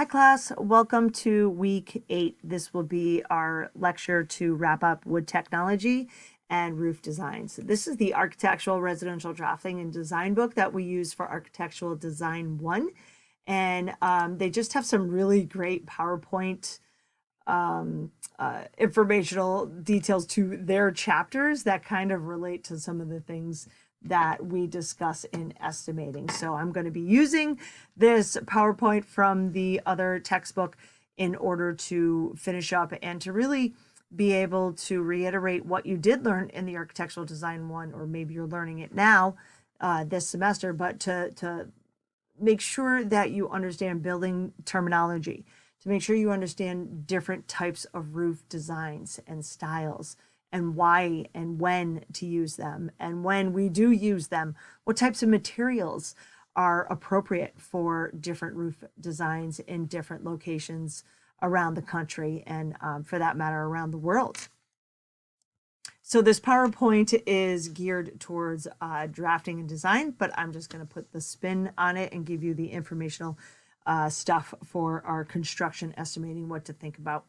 Hi class, welcome to week 8. This will be our lecture to wrap up wood technology and roof design. So this is the Architectural Residential Drafting and Design book that we use for Architectural Design 1. And they just have some really great PowerPoint informational details to their chapters that kind of relate to some of the things that we discuss in estimating. So I'm going to be using this PowerPoint from the other textbook in order to finish up and to really be able to reiterate what you did learn in the Architectural Design 1, or maybe you're learning it now this semester, but to make sure that you understand building terminology, to make sure you understand different types of roof designs and styles, and why and when to use them. And when we do use them, what types of materials are appropriate for different roof designs in different locations around the country and for that matter, around the world. So this PowerPoint is geared towards drafting and design, but I'm just going to put the spin on it and give you the informational stuff for our construction estimating, what to think about.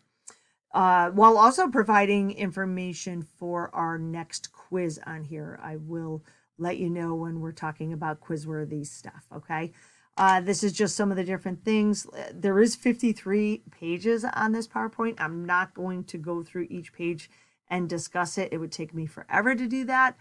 While also providing information for our next quiz on here. I will let you know when we're talking about quiz-worthy stuff, okay? This is just some of the different things. There is 53 pages on this PowerPoint. I'm not going to go through each page and discuss it. It would take me forever to do that.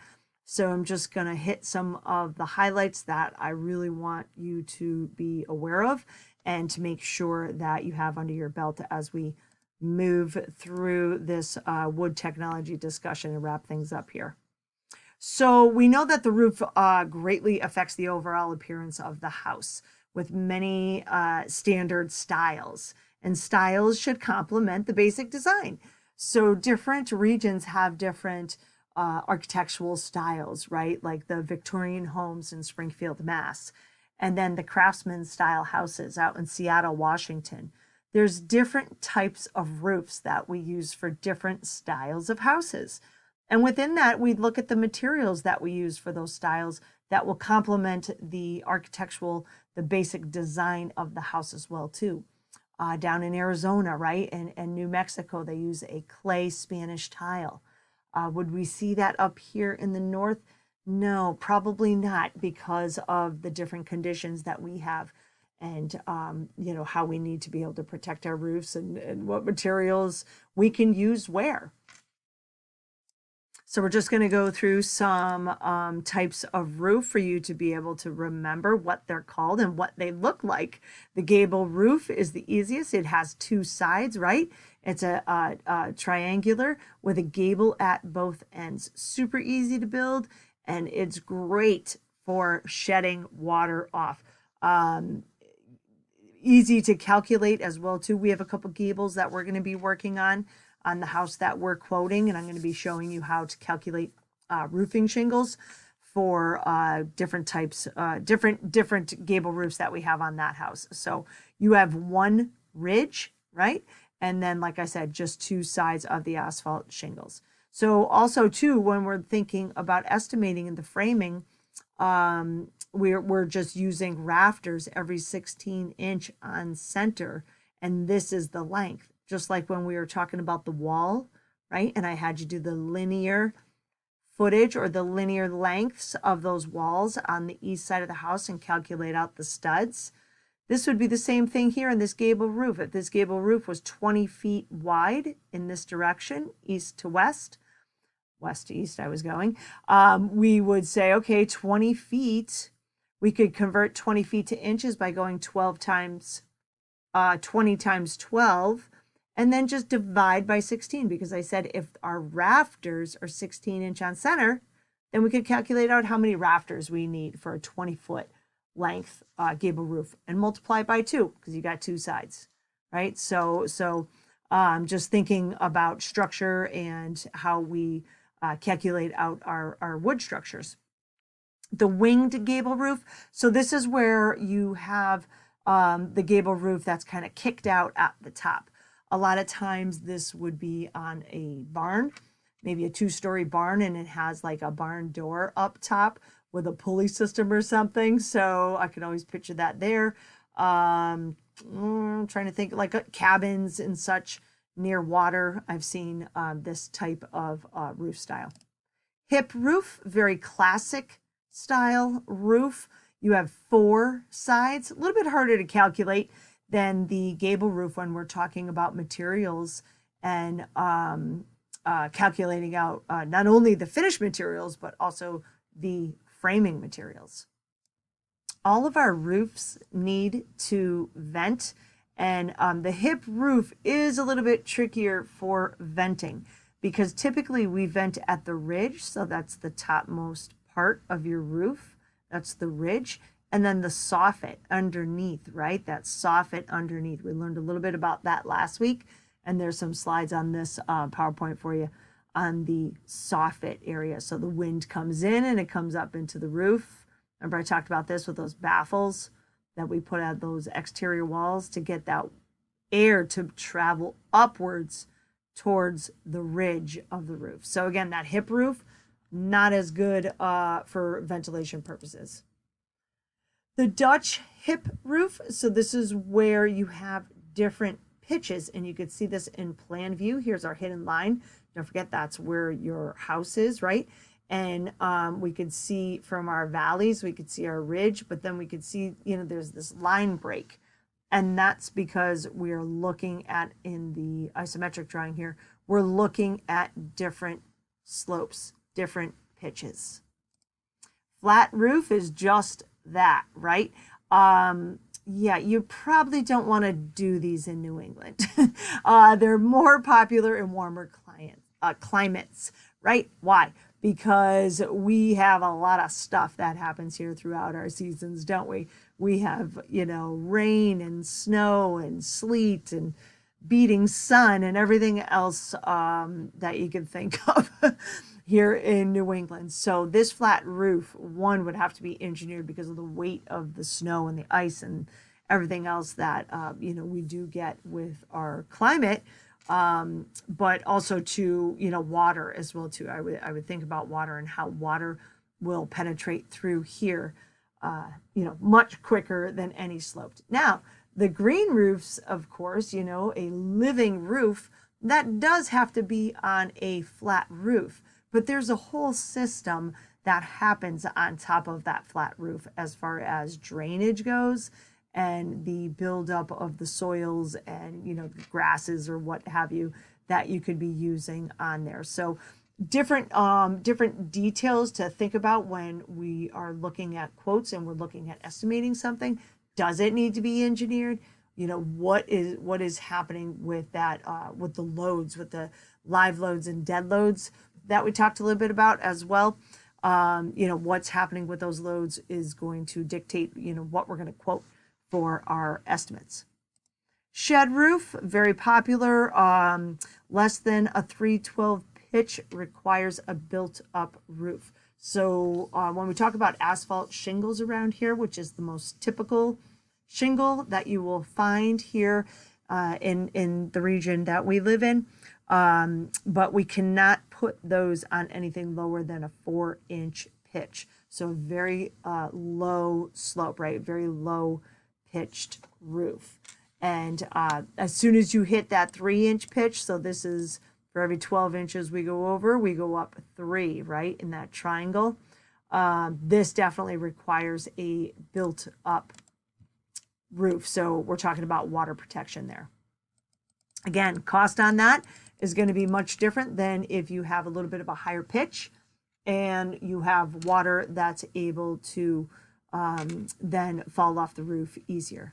So I'm just going to hit some of the highlights that I really want you to be aware of and to make sure that you have under your belt as we move through this wood technology discussion and wrap things up here. So we know that the roof greatly affects the overall appearance of the house with many standard styles, and styles should complement the basic design. So different regions have different architectural styles, right? Like the Victorian homes in Springfield, Mass, and then the craftsman style houses out in Seattle, Washington. There's different types of roofs that we use for different styles of houses. And within that, we look at the materials that we use for those styles that will complement the architectural, the basic design of the house as well, too. Down in Arizona, right, and New Mexico, they use a clay Spanish tile. Would we see that up here in the north? No, probably not, because of the different conditions that we have and you know, how we need to be able to protect our roofs and what materials we can use where. So we're just going to go through some types of roof for you to be able to remember what they're called and what they look like. The gable roof is the easiest. It has two sides, right? It's a triangular with a gable at both ends. Super easy to build, and it's great for shedding water off. Easy to calculate as well too. We have a couple gables that we're going to be working on the house that we're quoting, and I'm going to be showing you how to calculate roofing shingles for different types, different gable roofs that we have on that house. So you have one ridge, right? And then, like I said, just two sides of the asphalt shingles. So also too, when we're thinking about estimating in the framing, we're just using rafters every 16-inch on center, and this is the length. Just like when we were talking about the wall, right? And I had you do the linear footage or the linear lengths of those walls on the east side of the house and calculate out the studs. This would be the same thing here in this gable roof. If this gable roof was 20 feet wide in this direction, east to west, west to east I was going, we would say, okay, 20 feet, we could convert 20 feet to inches by going 20 times 12, and then just divide by 16, because I said if our rafters are 16-inch on center, then we could calculate out how many rafters we need for a 20-foot length gable roof and multiply by 2, because you got two sides, right? So just thinking about structure and how we calculate out our wood structures. The winged gable roof. So this is where you have the gable roof that's kind of kicked out at the top. A lot of times this would be on a barn, maybe a 2-story barn, and it has like a barn door up top with a pulley system or something. So I can always picture that there. I'm trying to think, like cabins and such near water. I've seen this type of roof style. Hip roof, very classic style roof. You have 4 sides, a little bit harder to calculate than the gable roof when we're talking about materials and calculating out not only the finished materials, but also the framing materials. All of our roofs need to vent, and the hip roof is a little bit trickier for venting because typically we vent at the ridge, so that's the topmost part of your roof. That's the ridge. And then the soffit underneath, right? That soffit underneath. We learned a little bit about that last week, and there's some slides on this PowerPoint for you on the soffit area. So the wind comes in and it comes up into the roof. Remember I talked about this with those baffles that we put at those exterior walls to get that air to travel upwards towards the ridge of the roof. So again, that hip roof, not as good for ventilation purposes. The Dutch hip roof, so this is where you have different pitches, and you can see this in plan view. Here's our hidden line. Don't forget that's where your house is, right? And we could see from our valleys, we could see our ridge, but then we could see, there's this line break. And that's because we are looking at, in the isometric drawing here, we're looking at different slopes, different pitches. Flat roof is just that, right? Yeah, you probably don't want to do these in New England. They're more popular in warmer climates, right? Why? Because we have a lot of stuff that happens here throughout our seasons, don't we? We have, rain and snow and sleet and beating sun and everything else that you can think of here in New England. So this flat roof, one, would have to be engineered because of the weight of the snow and the ice and everything else that, we do get with our climate. But also to, water as well too. I would think about water and how water will penetrate through here, much quicker than any sloped. Now, the green roofs, of course, a living roof, that does have to be on a flat roof, but there's a whole system that happens on top of that flat roof as far as drainage goes and the buildup of the soils and, the grasses or what have you that you could be using on there. So different details to think about when we are looking at quotes and we're looking at estimating something. Does it need to be engineered? What is happening with that, with the loads, with the live loads and dead loads that we talked a little bit about as well. What's happening with those loads is going to dictate, what we're going to quote for our estimates. Shed roof, very popular. Less than a 312 pitch requires a built-up roof. So when we talk about asphalt shingles around here, which is the most typical shingle that you will find here in the region that we live in, but we cannot put those on anything lower than a 4-inch pitch. So very low slope, right? Very low pitched roof. And as soon as you hit that 3-inch pitch, so this is for every 12 inches we go over, we go up 3, right, in that triangle. This definitely requires a built up roof. So we're talking about water protection there. Again, cost on that is going to be much different than if you have a little bit of a higher pitch and you have water that's able to then fall off the roof easier.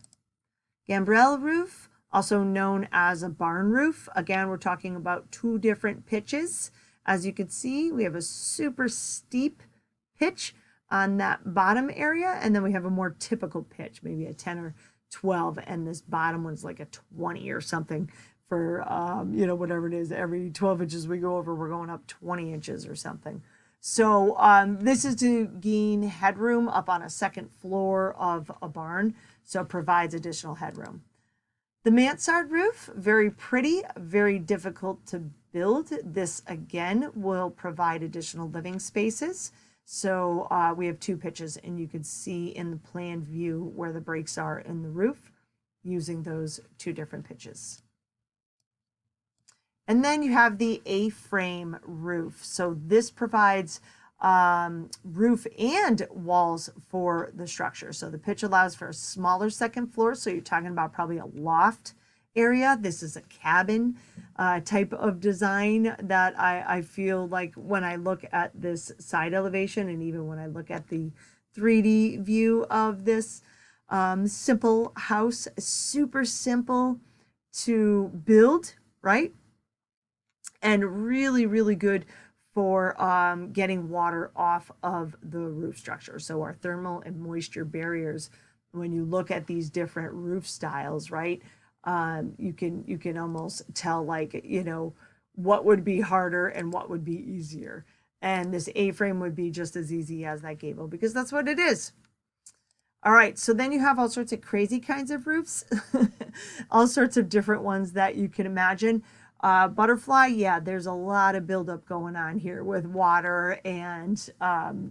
Gambrel roof, also known as a barn roof. Again, we're talking about 2 different pitches. As you can see, we have a super steep pitch on that bottom area, and then we have a more typical pitch, maybe a 10 or 12, and this bottom one's like a 20 or something for, whatever it is. Every 12 inches we go over, we're going up 20 inches or something. So this is to gain headroom up on a second floor of a barn, so it provides additional headroom. The mansard roof, very pretty, very difficult to build. This again will provide additional living spaces. So we have 2 pitches, and you can see in the plan view where the breaks are in the roof using those 2 different pitches. And then you have the A-frame roof. So this provides roof and walls for the structure. So the pitch allows for a smaller second floor. So you're talking about probably a loft area. This is a cabin type of design that I feel like when I look at this side elevation, and even when I look at the 3D view of this simple house, super simple to build, right? And really, really good for getting water off of the roof structure. So our thermal and moisture barriers, when you look at these different roof styles, right, you can almost tell, like, you know, what would be harder and what would be easier. And this A-frame would be just as easy as that gable, because that's what it is. All right, so then you have all sorts of crazy kinds of roofs, all sorts of different ones that you can imagine. Butterfly, yeah, there's a lot of buildup going on here with water and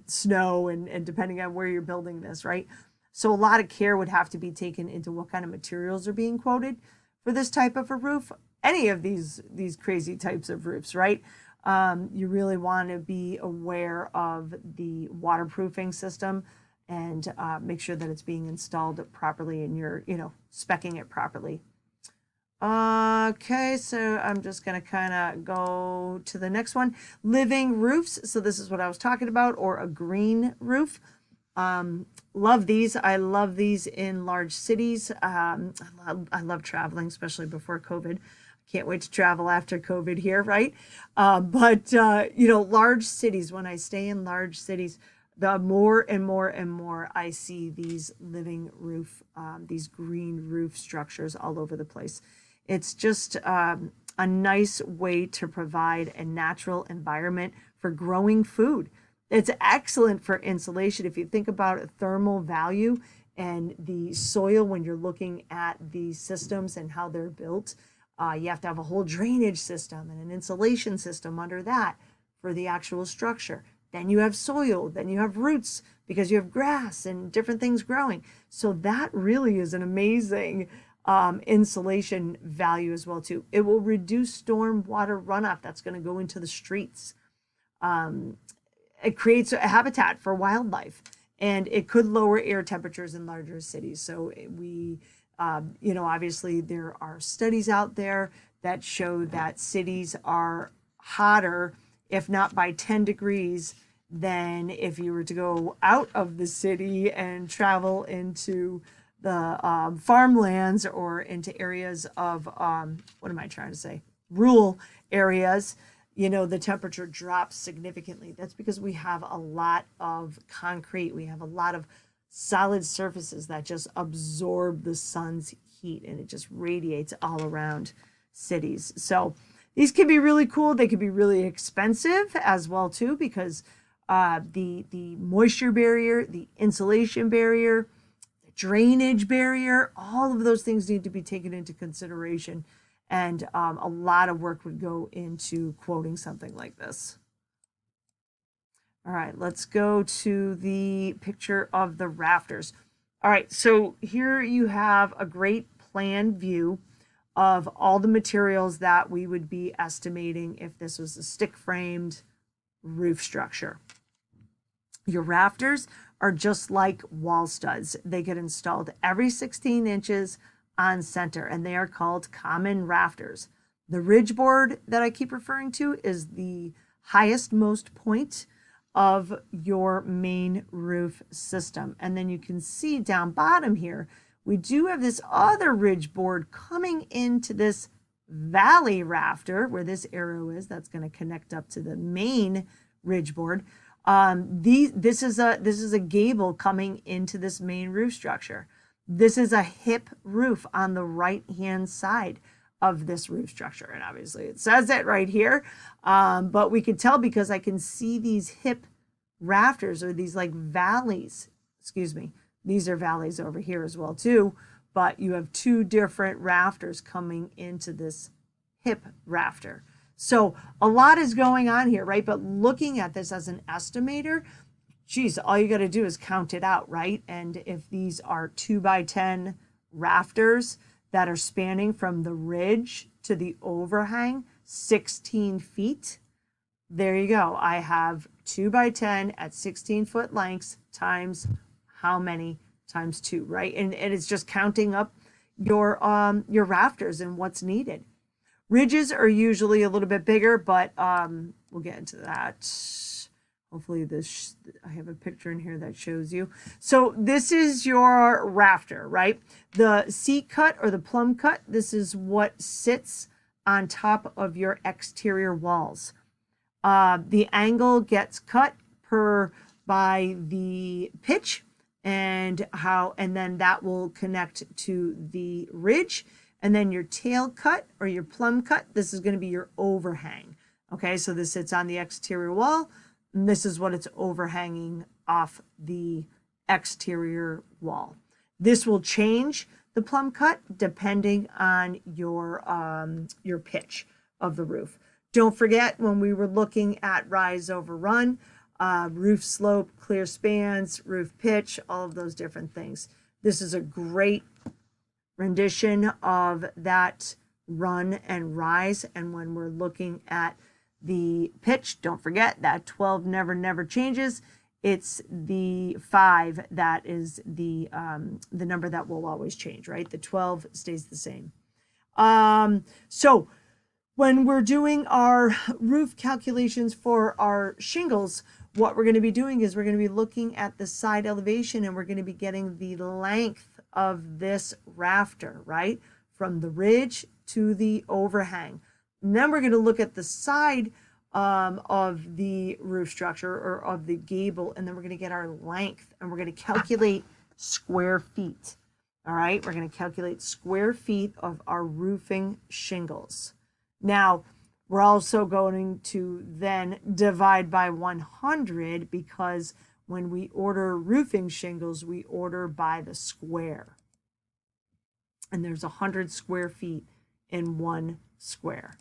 snow, and depending on where you're building this, right? So a lot of care would have to be taken into what kind of materials are being quoted for this type of a roof. Any of these crazy types of roofs, right? You really want to be aware of the waterproofing system and make sure that it's being installed properly and you're, you know, speccing it properly. Okay, so I'm just going to kind of go to the next one. Living roofs. So this is what I was talking about, or a green roof. Love these. I love these in large cities. I love traveling, especially before COVID. Can't wait to travel after COVID here, right? But you know, large cities, when I stay in large cities, the more and more and more I see these living roof, these green roof structures all over the place. It's just a nice way to provide a natural environment for growing food. It's excellent for insulation. If you think about a thermal value and the soil when you're looking at the systems and how they're built, you have to have a whole drainage system and an insulation system under that for the actual structure. Then you have soil, then you have roots because you have grass and different things growing. So that really is an amazing insulation value as well too. It will reduce storm water runoff that's going to go into the streets. It creates a habitat for wildlife, and it could lower air temperatures in larger cities. So we, you know, obviously there are studies out there that show that cities are hotter, if not by 10 degrees, than if you were to go out of the city and travel into the farmlands or into areas of, what am I trying to say? Rural areas. You know, the temperature drops significantly. That's because we have a lot of concrete. We have a lot of solid surfaces that just absorb the sun's heat, and it just radiates all around cities. So these can be really cool. They can be really expensive as well too, because the moisture barrier, the insulation barrier, the drainage barrier, all of those things need to be taken into consideration. And a lot of work would go into quoting something like this. All right, let's go to the picture of the rafters. All right, so here you have a great plan view of all the materials that we would be estimating if this was a stick-framed roof structure. Your rafters are just like wall studs. They get installed every 16 inches on center, and they are called common rafters. The ridge board that I keep referring to is the highest most point of your main roof system. And then you can see down bottom here, we do have this other ridge board coming into this valley rafter where this arrow is. That's going to connect up to the main ridge board. This is a gable coming into this main roof structure. This is a hip roof on the right-hand side of this roof structure. And obviously it says it right here. But we can tell because I can see these hip rafters, or these like valleys, excuse me. These are valleys over here as well too. But you have 2 different rafters coming into this hip rafter. So a lot is going on here, right? But looking at this as an estimator, geez, all you got to do is count it out, right? And if these are 2x10 rafters that are spanning from the ridge to the overhang, 16 feet, there you go. I have 2x10 at 16-foot lengths times how many times 2, right? And it's just counting up your rafters and what's needed. Ridges are usually a little bit bigger, but we'll get into that. Hopefully I have a picture in here that shows you. So this is your rafter, right? The seat cut or the plumb cut, this is what sits on top of your exterior walls. The angle gets cut by the pitch and then that will connect to the ridge. And then your tail cut or your plumb cut, this is going to be your overhang. Okay, so this sits on the exterior wall, and this is what it's overhanging off the exterior wall. This will change the plumb cut depending on your pitch of the roof. Don't forget when we were looking at rise over run, roof slope, clear spans, roof pitch, all of those different things. This is a great rendition of that run and rise. And when we're looking at the pitch, don't forget that 12 never changes. It's the 5 that is the number that will always change, right? The 12 stays the same. So when we're doing our roof calculations for our shingles, what we're going to be doing is we're going to be looking at the side elevation and we're going to be getting the length of this rafter, right? From the ridge to the overhang. And then we're going to look at the side of the roof structure or of the gable, and then we're going to get our length and we're going to calculate square feet. All right, we're going to calculate square feet of our roofing shingles. Now, we're also going to then divide by 100 because when we order roofing shingles, we order by the square. And there's 100 square feet in 1 square.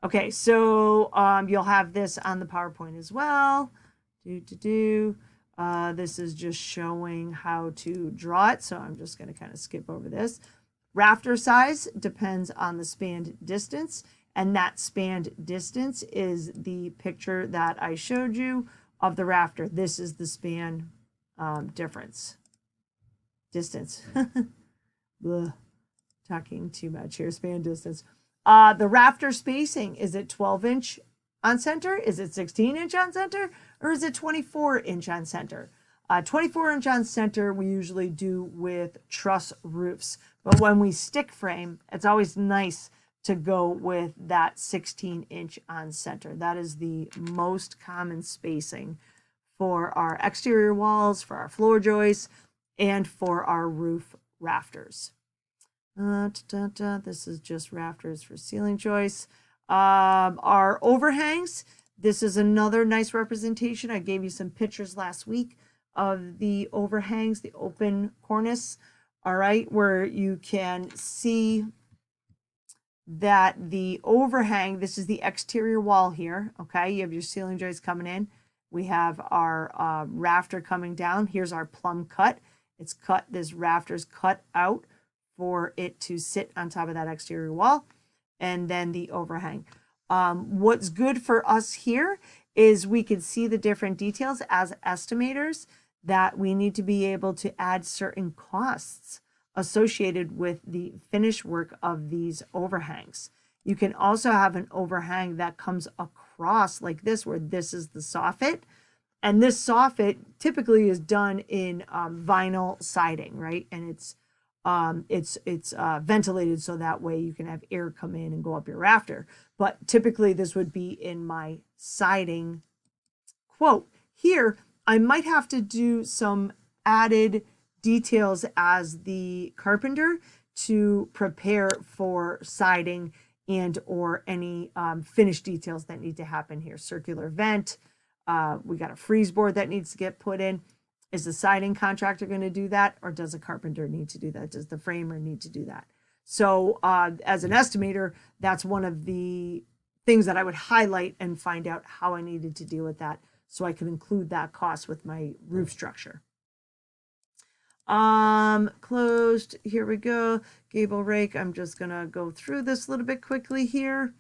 Okay, so you'll have this on the PowerPoint as well. This is just showing how to draw it, so I'm just going to kind of skip over this. Rafter size depends on the spanned distance, and that spanned distance is the picture that I showed you of the rafter. This is the span distance. Talking too much here. Span distance. The rafter spacing, is it 12-inch on center? Is it 16-inch on center? Or is it 24-inch on center? 24-inch on center we usually do with truss roofs. But when we stick frame, it's always nice to go with that 16-inch on center. That is the most common spacing for our exterior walls, for our floor joists, and for our roof rafters. This is just rafters for ceiling joists. Our overhangs, this is another nice representation. I gave you some pictures last week of the overhangs, the open cornice, all right, where you can see that the overhang, this is the exterior wall here, okay? You have your ceiling joists coming in. We have our rafter coming down. Here's our plumb cut. It's cut, this rafter's cut out for it to sit on top of that exterior wall, and then the overhang. What's good for us here is we can see the different details as estimators that we need to be able to add certain costs associated with the finish work of these overhangs. You can also have an overhang that comes across like this, where this is the soffit. And this soffit typically is done in vinyl siding, right? And it's ventilated so that way you can have air come in and go up your rafter. But typically this would be in my siding quote. Here, I might have to do some added details as the carpenter to prepare for siding and or any finish details that need to happen here. Circular vent, we got a freeze board that needs to get put in. Is the siding contractor going to do that, or does a carpenter need to do that? Does the framer need to do that? So as an estimator, that's one of the things that I would highlight and find out how I needed to deal with that so I could include that cost with my roof structure. Closed, here we go. Gable rake, I'm just gonna go through this a little bit quickly here.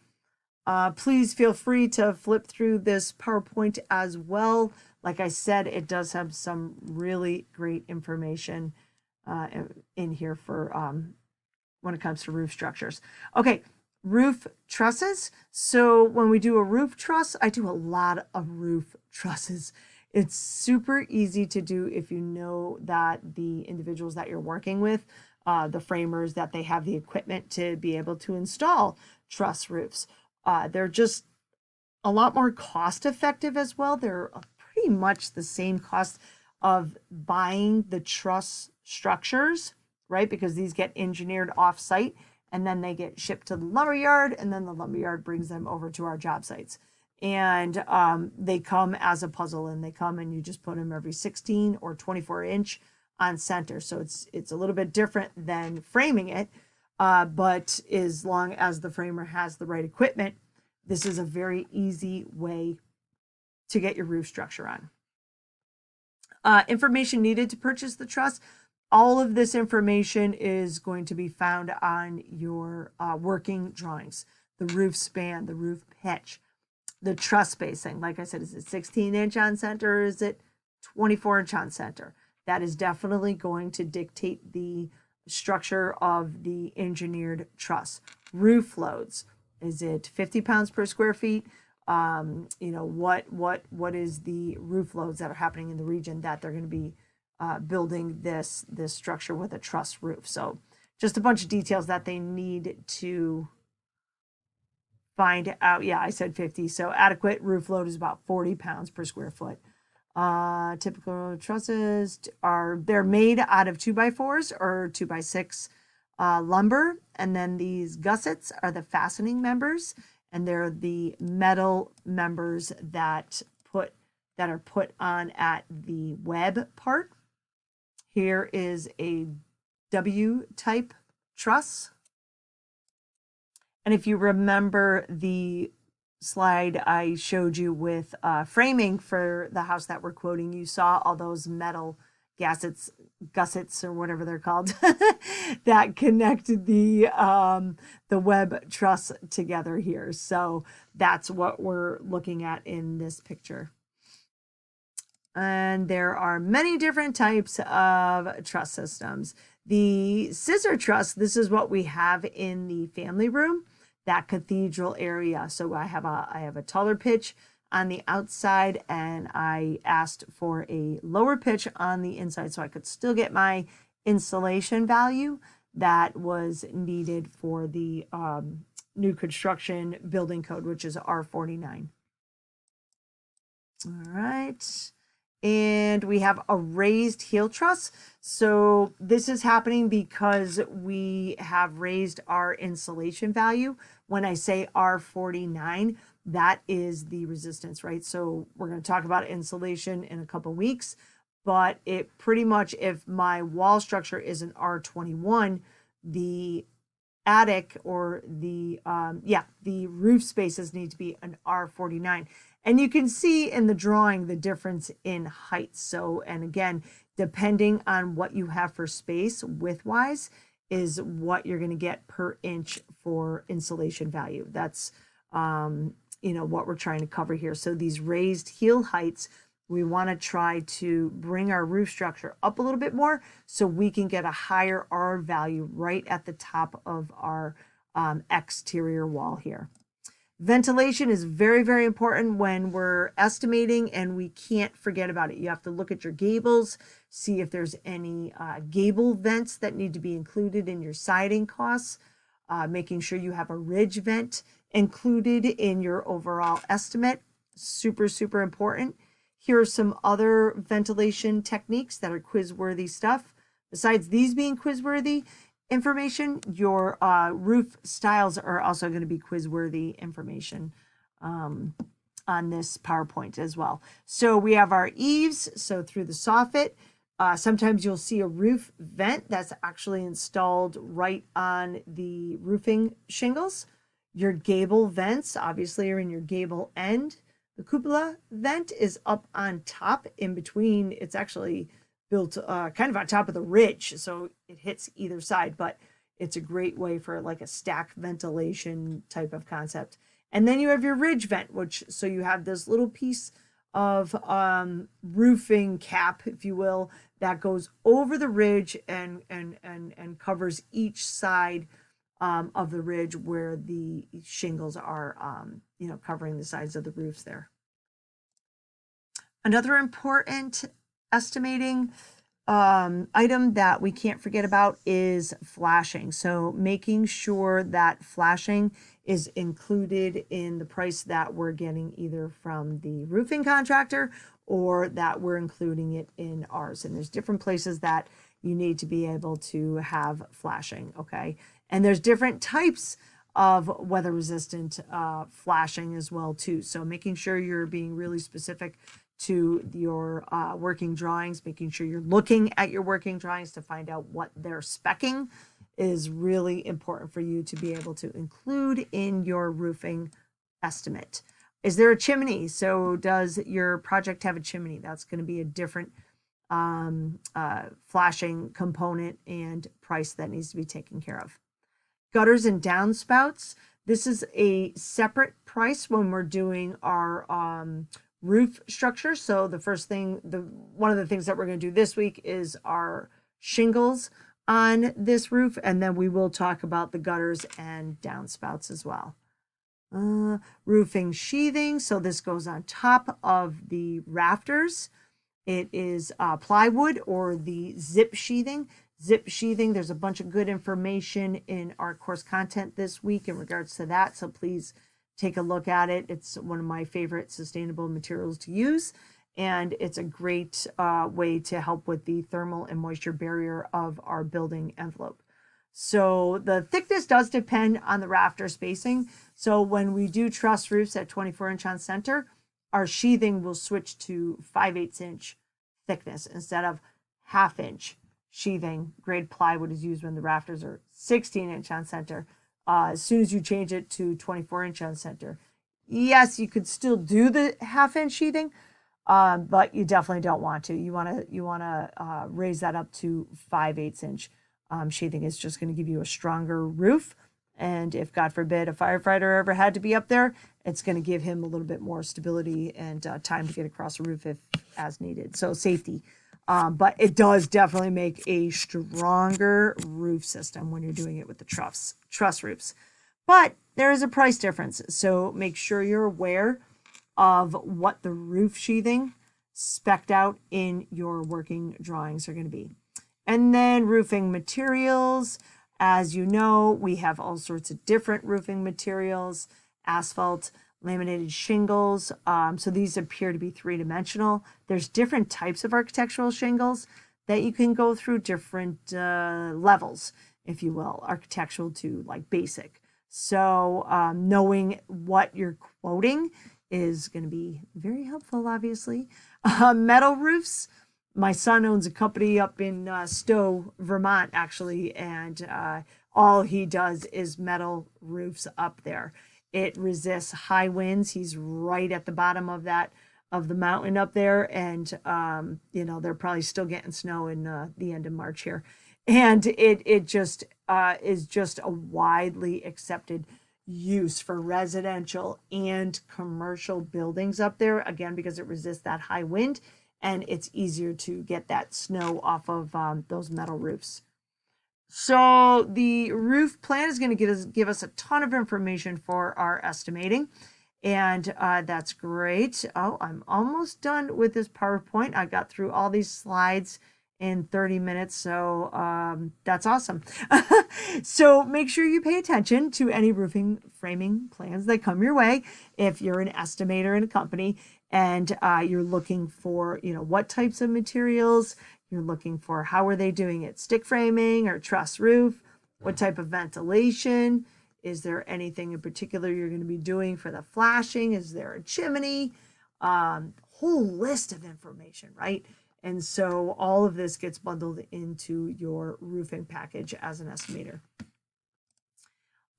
Please feel free to flip through this PowerPoint as well. Like I said, it does have some really great information in here for when it comes to roof structures. Okay, roof trusses. So when we do a roof truss, I do a lot of roof trusses. It's super easy to do if you know that the individuals that you're working with, the framers, that they have the equipment to be able to install truss roofs. They're just a lot more cost effective as well. They're pretty much the same cost of buying the truss structures, right? Because these get engineered off site and then they get shipped to the lumberyard, and then the lumberyard brings them over to our job sites. And they come as a puzzle, and they come and you just put them every 16 or 24 inch on center. So it's a little bit different than framing it, but as long as the framer has the right equipment, this is a very easy way to get your roof structure on. Information needed to purchase the truss. All of this information is going to be found on your working drawings. The roof span, the roof pitch, the truss spacing. Like I said, is it 16 inch on center or is it 24 inch on center? That is definitely going to dictate the structure of the engineered truss. Roof loads. Is it 50 pounds per square feet? You know, what is the roof loads that are happening in the region that they're going to be building this structure with a truss roof. So just a bunch of details that they need to find out. Yeah, I said 50. So adequate roof load is about 40 pounds per square foot. Typical trusses they're made out of 2x4s or 2x6 lumber. And then these gussets are the fastening members, and they're the metal members that are put on at the web part. Here is a W-type truss. And if you remember the slide I showed you with framing for the house that we're quoting, you saw all those metal gussets or whatever they're called that connected the web truss together here. So that's what we're looking at in this picture. And there are many different types of truss systems. The scissor truss, this is what we have in the family room, that cathedral area. So I have a taller pitch on the outside, and I asked for a lower pitch on the inside so I could still get my insulation value that was needed for the new construction building code, which is R49. All right. And we have a raised heel truss. So this is happening because we have raised our insulation value. When I say R49, that is the resistance, right? So we're going to talk about insulation in a couple weeks, but it pretty much, if my wall structure is an R21, the attic or the roof spaces need to be an R49. And you can see in the drawing the difference in height. So, and again, depending on what you have for space width-wise is what you're going to get per inch for insulation value. That's, you know, what we're trying to cover here. So these raised heel heights, we want to try to bring our roof structure up a little bit more so we can get a higher R value right at the top of our exterior wall here. Ventilation is very, very important when we're estimating, and we can't forget about it. You have to look at your gables, see if there's any gable vents that need to be included in your siding costs, making sure you have a ridge vent included in your overall estimate. Super, super important. Here are some other ventilation techniques that are quiz-worthy stuff. Besides these being quiz-worthy information, your roof styles are also going to be quiz-worthy information on this PowerPoint as well. So we have our eaves, so through the soffit. Sometimes you'll see a roof vent that's actually installed right on the roofing shingles. Your gable vents obviously are in your gable end. The cupola vent is up on top in between. It's actually built kind of on top of the ridge, so it hits either side, but it's a great way for like a stack ventilation type of concept. And then you have your ridge vent, which so you have this little piece of roofing cap, if you will, that goes over the ridge and covers each side of the ridge where the shingles are, covering the sides of the roofs there. Another important estimating item that we can't forget about is flashing. So making sure that flashing is included in the price that we're getting either from the roofing contractor or that we're including it in ours. And there's different places that you need to be able to have flashing, okay? And there's different types of weather resistant flashing as well too. So making sure you're being really specific to your working drawings, making sure you're looking at your working drawings to find out what they're speccing is really important for you to be able to include in your roofing estimate. Is there a chimney? So does your project have a chimney? That's going to be a different flashing component and price that needs to be taken care of. Gutters and downspouts. This is a separate price when we're doing our roof structure. So the first thing, one of the things that we're going to do this week is our shingles on this roof, and then we will talk about the gutters and downspouts as well. Roofing sheathing. So this goes on top of the rafters. It is plywood or the zip sheathing. Zip sheathing, there's a bunch of good information in our course content this week in regards to that. So please take a look at it. It's one of my favorite sustainable materials to use. And it's a great way to help with the thermal and moisture barrier of our building envelope. So the thickness does depend on the rafter spacing. So when we do truss roofs at 24-inch on center, our sheathing will switch to 5/8 inch thickness instead of 1/2 inch sheathing. Grade plywood is used when the rafters are 16-inch on center. As soon as you change it to 24-inch on center, yes, you could still do the 1/2 inch sheathing, but you definitely don't want to. You want to raise that up to 5/8 inch sheathing. Is just going to give you a stronger roof. And if, God forbid, a firefighter ever had to be up there, it's going to give him a little bit more stability and time to get across the roof if as needed. So safety. But it does definitely make a stronger roof system when you're doing it with the truss roofs. But there is a price difference. So make sure you're aware of what the roof sheathing spec'd out in your working drawings are going to be. And then roofing materials. As you know, we have all sorts of different roofing materials, asphalt, laminated shingles. So these appear to be three-dimensional. There's different types of architectural shingles that you can go through, different levels, if you will, architectural to like basic. So knowing what you're quoting is going to be very helpful, obviously. Metal roofs. My son owns a company up in Stowe, Vermont, actually, and all he does is metal roofs up there. It resists high winds. He's right at the bottom of the mountain up there, and they're probably still getting snow in the end of March here, and it just is just a widely accepted use for residential and commercial buildings up there, again because it resists that high wind. And it's easier to get that snow off of those metal roofs. So the roof plan is going to give us a ton of information for our estimating. And that's great. Oh, I'm almost done with this PowerPoint. I got through all these slides in 30 minutes. So that's awesome. So make sure you pay attention to any roofing framing plans that come your way if you're an estimator in a company. And you're looking for, what types of materials, you're looking for how are they doing it, stick framing or truss roof, what type of ventilation, is there anything in particular you're going to be doing for the flashing, is there a chimney, whole list of information, right? And so all of this gets bundled into your roofing package as an estimator.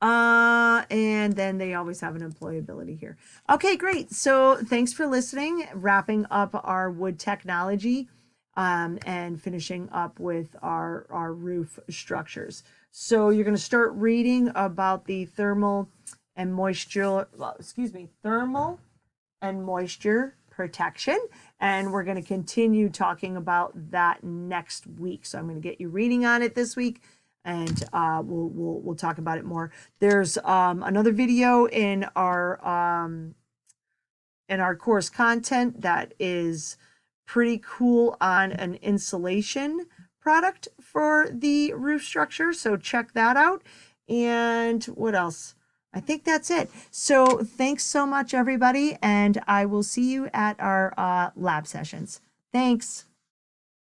And then they always have an employability here. Okay, great. So thanks for listening. Wrapping up our wood technology, and finishing up with our roof structures. So you're going to start reading about the thermal and moisture, well, excuse me, thermal and moisture protection. And we're going to continue talking about that next week. So I'm going to get you reading on it this week, and we'll talk about it more. There's another video in our course content that is pretty cool on an insulation product for the roof structure. So check that out. And what else? I think that's it. So thanks so much, everybody. And I will see you at our lab sessions. Thanks.